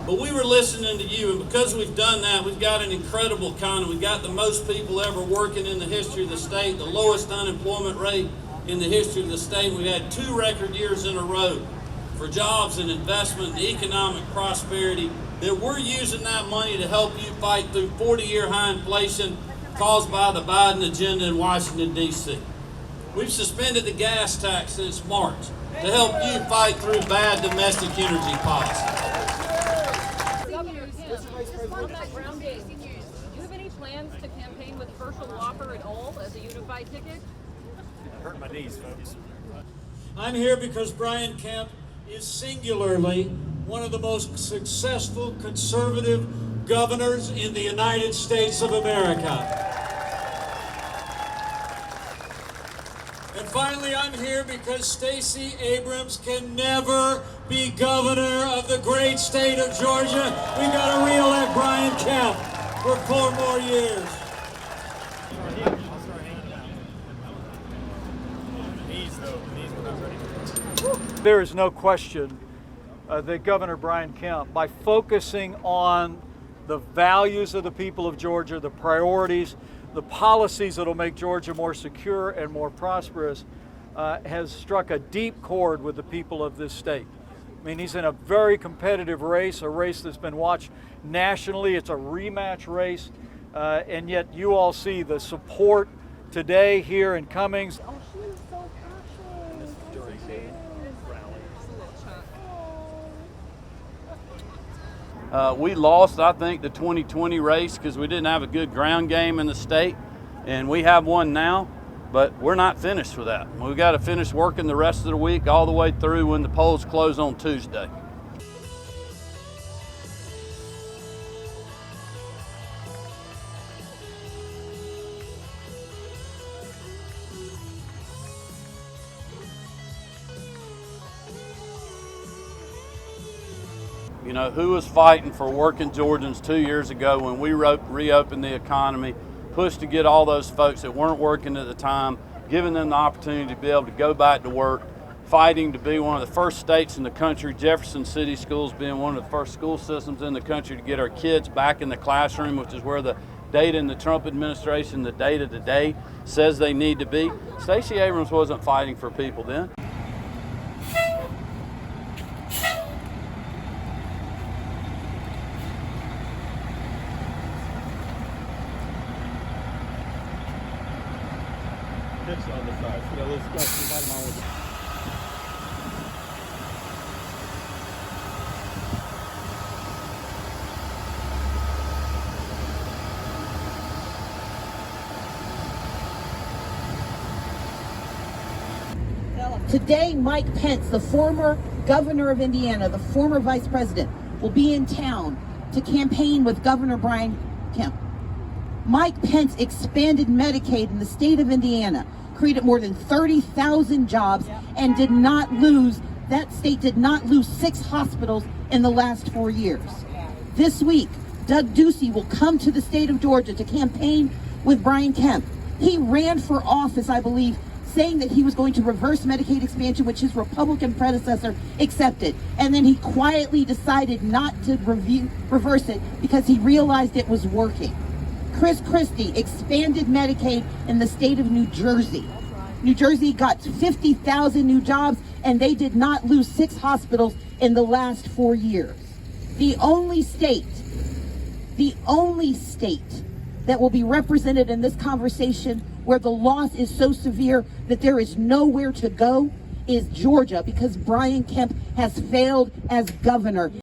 But we were listening to you, and because we've done that, we've got an incredible economy. We've got the most people ever working in the history of the state, the lowest unemployment rate in the history of the state. We've had 2 record years in a row for jobs and investment and economic prosperity, that we're using that money to help you fight through 40-year high inflation caused by the Biden agenda in Washington, D.C. We've suspended the gas tax since March to help you fight through bad domestic energy policy. Do you have any plans to campaign with Herschel Walker at all as a unified ticket? I hurt my knees, folks. I'm here because Brian Kemp is singularly one of the most successful conservative governors in the United States of America. And finally, I'm here because Stacey Abrams can never be governor of the great state of Georgia. We got to re-elect Brian Kemp for 4 more years. There is no question that Governor Brian Kemp, by focusing on the values of the people of Georgia, the priorities, the policies that will make Georgia more secure and more prosperous, has struck a deep chord with the people of this state. I mean, he's in a very competitive race, a race that's been watched nationally. It's a rematch race, and yet you all see the support today here in Cumming. Oh, she was so passionate. We lost, I think, the 2020 race because we didn't have a good ground game in the state, and we have one now, but we're not finished with that. We've got to finish working the rest of the week all the way through when the polls close on Tuesday. You know, who was fighting for working Georgians 2 years ago when we reopened the economy, pushed to get all those folks that weren't working at the time, giving them the opportunity to be able to go back to work, fighting to be one of the first states in the country, Jefferson City schools being one of the first school systems in the country to get our kids back in the classroom, which is where the data in the Trump administration, the data today says they need to be. Stacey Abrams wasn't fighting for people then. On the side. See that little scratch in the bottom of it? Today, Mike Pence, the former governor of Indiana, the former vice president, will be in town to campaign with Governor Brian Kemp. Mike Pence expanded Medicaid in the state of Indiana, created more than 30,000 jobs, and that state did not lose 6 hospitals in the last 4 years. This week, Doug Ducey will come to the state of Georgia to campaign with Brian Kemp. He ran for office, I believe, saying that he was going to reverse Medicaid expansion, which his Republican predecessor accepted. And then he quietly decided not to reverse it because he realized it was working. Chris Christie expanded Medicaid in the state of New Jersey. New Jersey got 50,000 new jobs, and they did not lose 6 hospitals in the last 4 years. The only state that will be represented in this conversation where the loss is so severe that there is nowhere to go is Georgia, because Brian Kemp has failed as governor.